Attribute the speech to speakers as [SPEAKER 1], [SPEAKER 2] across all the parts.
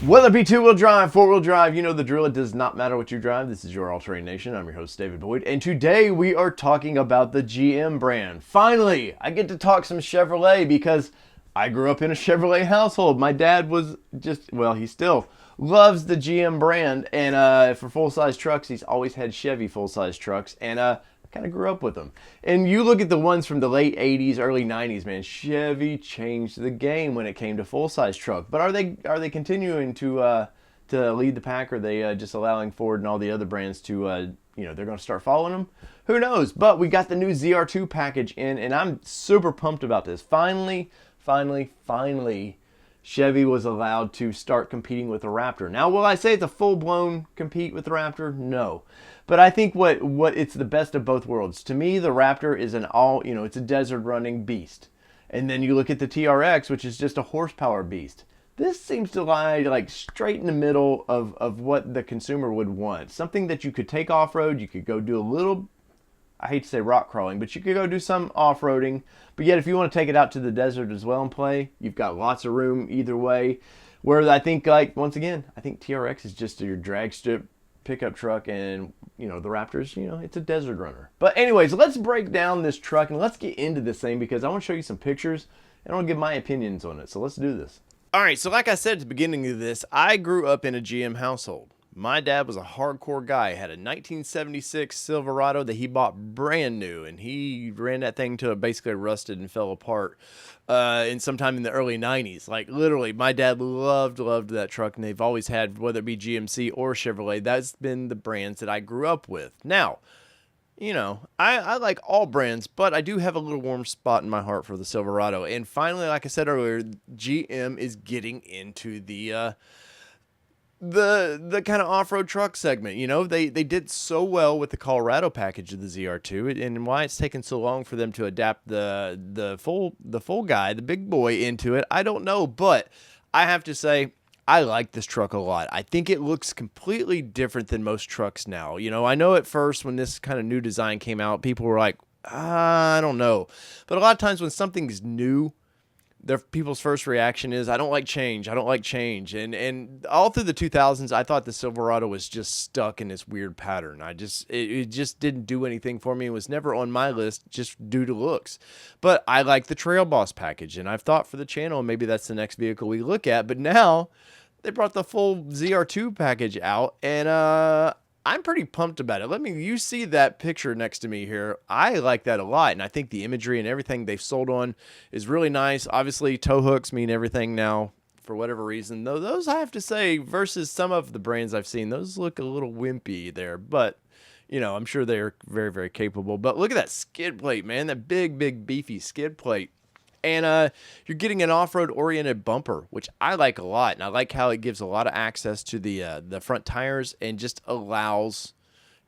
[SPEAKER 1] Whether it be two-wheel drive, four-wheel drive, you know the drill. It does not matter what you drive. This is your All-Terrain Nation. I'm your host, David Boyd. And today we are talking about the GM brand. Finally, I get to talk some Chevrolet because I grew up in a Chevrolet household. My dad was he still loves the GM brand. And for full-size trucks, he's always had Chevy full-size trucks. And I kind of grew up with them. And you look at the ones from the late 80s, early 90s, man, Chevy changed the game when it came to full-size truck. But are they continuing to lead the pack? Or are they just allowing Ford and all the other brands to, they're going to start following them? Who knows? But we got the new ZR2 package in, and I'm super pumped about this. Finally, Chevy was allowed to start competing with the Raptor. Now, will I say it's a full-blown compete with the Raptor? No. But I think what it's the best of both worlds. To me, the Raptor is it's a desert running beast. And then you look at the TRX, which is just a horsepower beast. This seems to lie like straight in the middle of what the consumer would want. Something that you could take off-road, you could go do a little, I hate to say rock crawling, but you could go do some off-roading. But yet if you want to take it out to the desert as well and play, you've got lots of room either way. Where I think, once again, I think TRX is just your drag strip pickup truck, and the Raptors, it's a desert runner. But anyways, let's break down this truck and let's get into this thing because I want to show you some pictures and I want to give my opinions on it. So let's do this. All right, so like I said at the beginning of this, I grew up in a GM household. My dad was a hardcore guy. He had a 1976 Silverado that he bought brand new, and he ran that thing till it basically rusted and fell apart sometime in the early 90s. Like, literally, my dad loved that truck, and they've always had, whether it be GMC or Chevrolet, that's been the brands that I grew up with. Now, I like all brands, but I do have a little warm spot in my heart for the Silverado. And finally, like I said earlier, GM is getting into the kind of off-road truck segment. They did so well with the Colorado package of the ZR2, and why it's taken so long for them to adapt the full guy, the big boy, into it, I don't know. But I have to say, I like this truck a lot. I think it looks completely different than most trucks now. I know at first when this kind of new design came out, people were like, I don't know. But a lot of times when something's new, people's first reaction is, I don't like change. And all through the 2000s, I thought the Silverado was just stuck in this weird pattern. It just didn't do anything for me. It was never on my list just due to looks. But I like the Trail Boss package, and I've thought for the channel, maybe that's the next vehicle we look at. But now they brought the full ZR2 package out, and I'm pretty pumped about it. You see that picture next to me here. I like that a lot, and I think the imagery and everything they've sold on is really nice. Obviously, tow hooks mean everything now for whatever reason. Though those, I have to say, versus some of the brands I've seen, those look a little wimpy there. But, I'm sure they're very, very capable. But look at that skid plate, man. That big, beefy skid plate. And you're getting an off-road oriented bumper, which I like a lot. And I like how it gives a lot of access to the front tires and just allows,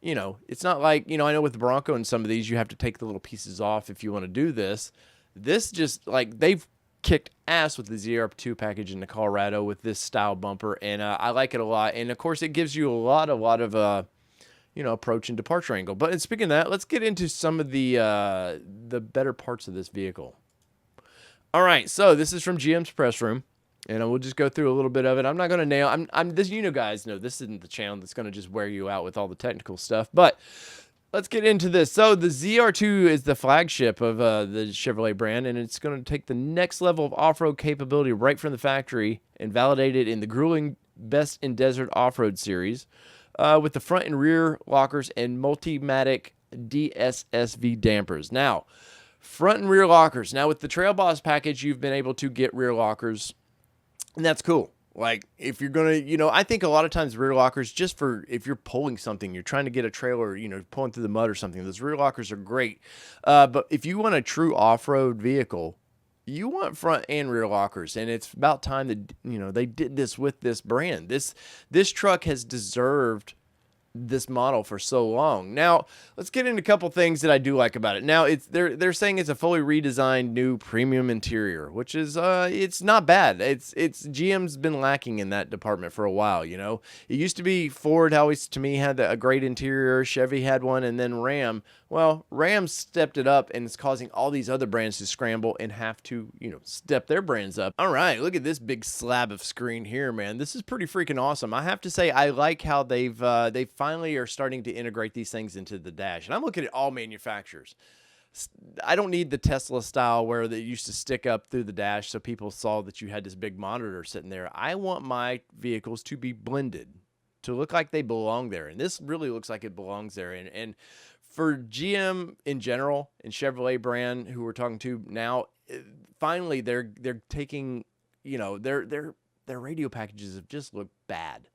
[SPEAKER 1] it's not like, I know with the Bronco and some of these, you have to take the little pieces off if you want to do this. This just, they've kicked ass with the ZR2 package in the Colorado with this style bumper. And I like it a lot. And, of course, it gives you a lot of approach and departure angle. But speaking of that, let's get into some of the better parts of this vehicle. All right, so this is from GM's press room, and we'll just go through a little bit of it. I'm not going to nail. I'm this. Guys know this isn't the channel that's going to just wear you out with all the technical stuff. But let's get into this. So the ZR2 is the flagship of the Chevrolet brand, and it's going to take the next level of off-road capability right from the factory and validate it in the grueling Best in Desert Off-Road series, with the front and rear lockers and Multimatic DSSV dampers. Now, front and rear lockers. Now, with the Trail Boss package, you've been able to get rear lockers, and that's cool. If you're going to, I think a lot of times rear lockers, just for if you're pulling something, you're trying to get a trailer, pulling through the mud or something, those rear lockers are great. But if you want a true off-road vehicle, you want front and rear lockers, and it's about time that, they did this with this brand. This truck has deserved this model for so long. Now, let's get into a couple things that I do like about it. Now, they're saying it's a fully redesigned new premium interior, which is it's not bad. It's GM's been lacking in that department for a while, you know. It used to be Ford always to me had a great interior, Chevy had one, and then Ram. Well, Ram stepped it up, and it's causing all these other brands to scramble and have to, you know, step their brands up. All right, look at this big slab of screen here, man. This is pretty freaking awesome. I have to say, I like how they finally are starting to integrate these things into the dash. And I'm looking at all manufacturers. I don't need the Tesla style where they used to stick up through the dash so people saw that you had this big monitor sitting there. I want my vehicles to be blended, to look like they belong there. And this really looks like it belongs there. And for GM in general and Chevrolet brand who we're talking to now, finally they're taking, you know, their radio packages have just looked bad.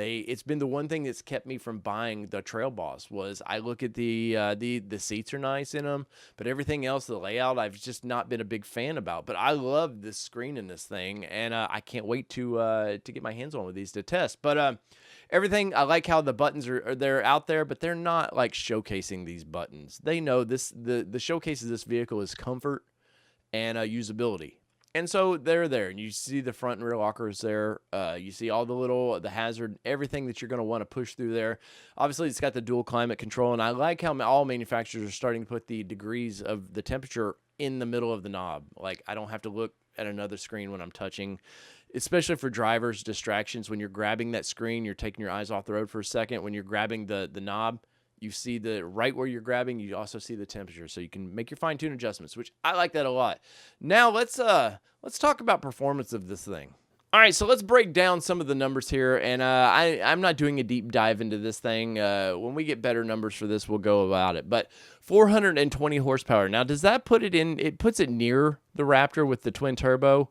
[SPEAKER 1] It's been the one thing that's kept me from buying the Trail Boss. Was I look at the seats are nice in them, but everything else, the layout, I've just not been a big fan about. But I love this screen in this thing, and I can't wait to get my hands on with these to test. But everything, I like how the buttons they're out there, but they're not like showcasing these buttons. They know this. The showcase of this vehicle is comfort and usability. And so they're there, and you see the front and rear lockers there. You see all the hazard, everything that you're going to want to push through there. Obviously, it's got the dual climate control, and I like how all manufacturers are starting to put the degrees of the temperature in the middle of the knob. Like, I don't have to look at another screen when I'm touching, especially for drivers' distractions. When you're grabbing that screen, you're taking your eyes off the road for a second. When you're grabbing the knob, you see the right where you're grabbing, you also see the temperature, so you can make your fine-tune adjustments, which I like that a lot. Now let's talk about performance of this thing. All right, so let's break down some of the numbers here, and I'm not doing a deep dive into this thing. When we get better numbers for this, we'll go about it. But 420 horsepower. Now, does that put it in? It puts it near the Raptor with the twin turbo,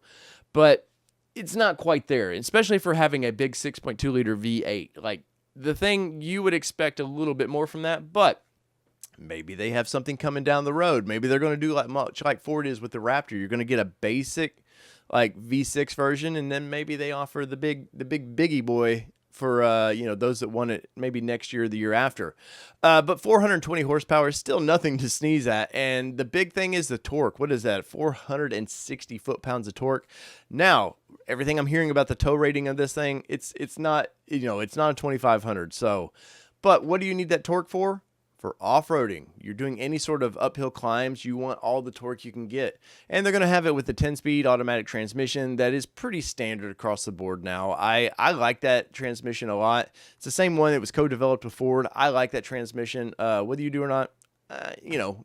[SPEAKER 1] but it's not quite there, especially for having a big 6.2 liter V8. Like, the thing, you would expect a little bit more from that, but maybe they have something coming down the road. Maybe they're going to do much like Ford is with the Raptor. You're going to get a basic like V6 version, and then maybe they offer the big biggie boy for those that want it maybe next year or the year after. But 420 horsepower is still nothing to sneeze at. And the big thing is the torque. What is that? 460 foot-pounds of torque. Now, everything I'm hearing about the tow rating of this thing, it's not, it's not a 2500. So, but what do you need that torque for? For off-roading. You're doing any sort of uphill climbs, you want all the torque you can get. And they're going to have it with the 10-speed automatic transmission that is pretty standard across the board now. I like that transmission a lot. It's the same one that was co-developed with Ford. I like that transmission. Whether you do or not,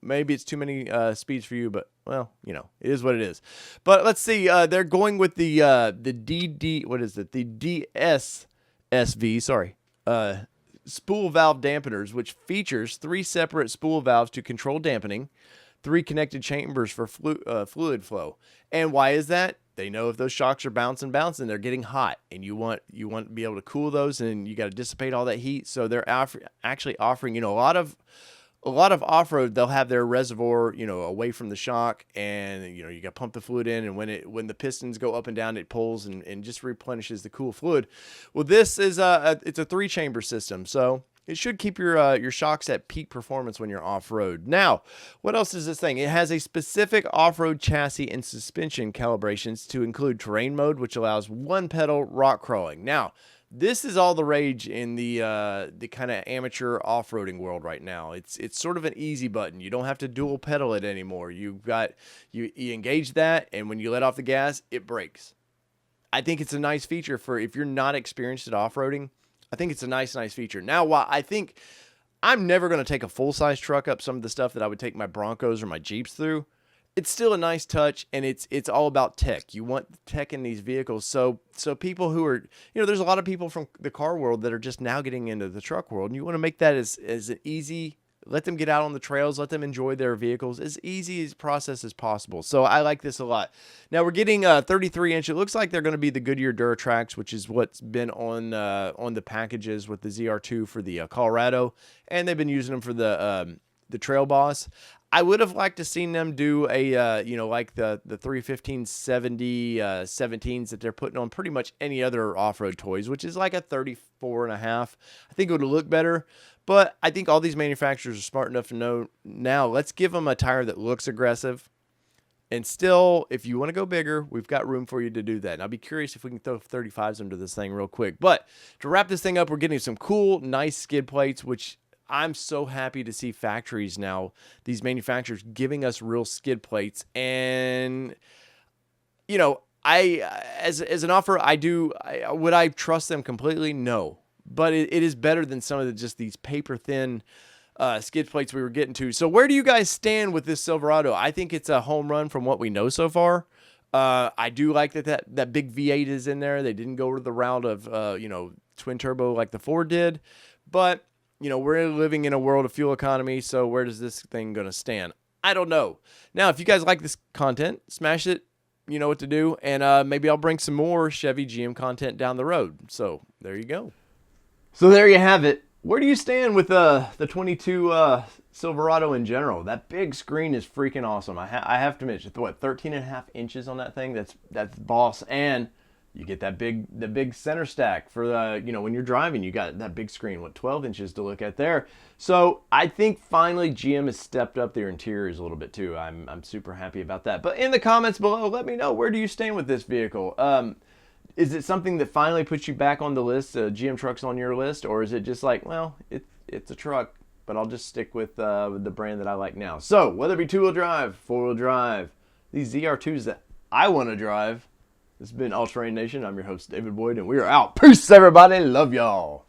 [SPEAKER 1] maybe it's too many speeds for you, but, well, it is what it is. But let's see. They're going with the DD, what is it? The DSSV, sorry. Spool valve dampeners, which features 3 separate spool valves to control dampening, 3 connected chambers for fluid flow. And why is that? They know if those shocks are bouncing, they're getting hot, and you want to be able to cool those, and you got to dissipate all that heat. So they're actually offering, a lot of off-road, they'll have their reservoir, away from the shock, and, you got to pump the fluid in, and when the pistons go up and down, it pulls and just replenishes the cool fluid. Well, this is it's a 3-chamber system, so it should keep your shocks at peak performance when you're off-road. Now, what else is this thing? It has a specific off-road chassis and suspension calibrations to include terrain mode, which allows one-pedal rock crawling. Now, this is all the rage in the kind of amateur off-roading world right now. It's sort of an easy button. You don't have to dual pedal it anymore. You engage that, and when you let off the gas, it brakes. I think it's a nice feature for if you're not experienced at off-roading. I think it's a nice feature. Now, while I think I'm never going to take a full-size truck up some of the stuff that I would take my Broncos or my Jeeps through, it's still a nice touch, and it's all about tech. You want tech in these vehicles. So people who are, there's a lot of people from the car world that are just now getting into the truck world, and you want to make that as an easy, let them get out on the trails, let them enjoy their vehicles, as easy as process as possible. So I like this a lot. Now we're getting 33-inch. It looks like they're going to be the Goodyear Duratrax, which is what's been on the packages with the ZR2 for the Colorado, and they've been using them for the the Trail Boss. I would have liked to seen them do a, like the 315/70 17s that they're putting on pretty much any other off-road toys, which is like a 34.5. I think it would look better, but I think all these manufacturers are smart enough to know now, let's give them a tire that looks aggressive. And still, if you want to go bigger, we've got room for you to do that. And I'll be curious if we can throw 35s under this thing real quick. But to wrap this thing up, we're getting some cool, nice skid plates, which I'm so happy to see factories now, these manufacturers giving us real skid plates. And, as an offer, would I trust them completely? No. But it is better than some of just these paper thin skid plates we were getting to. So where do you guys stand with this Silverado? I think it's a home run from what we know so far. I do like that big V8 is in there. They didn't go to the route of, twin turbo like the Ford did, but we're living in a world of fuel economy. So where does this thing going to stand? I don't know. Now, if you guys like this content, smash it. You know what to do. And maybe I'll bring some more Chevy GM content down the road. So there you go. So there you have it. Where do you stand with the 22 Silverado in general? That big screen is freaking awesome. I have to admit, what, 13.5 inches on that thing? That's boss. And you get the big center stack for the, when you're driving, you got that big screen, 12 inches to look at there. So I think finally GM has stepped up their interiors a little bit too. I'm super happy about that. But in the comments below, let me know, where do you stand with this vehicle? Is it something that finally puts you back on the list, GM trucks on your list, or is it just like, well, it's a truck, but I'll just stick with the brand that I like now? So whether it be two-wheel drive, four-wheel drive, these ZR2s that I want to drive, this has been All Terrain Nation. I'm your host, David Boyd, and we are out. Peace, everybody. Love y'all.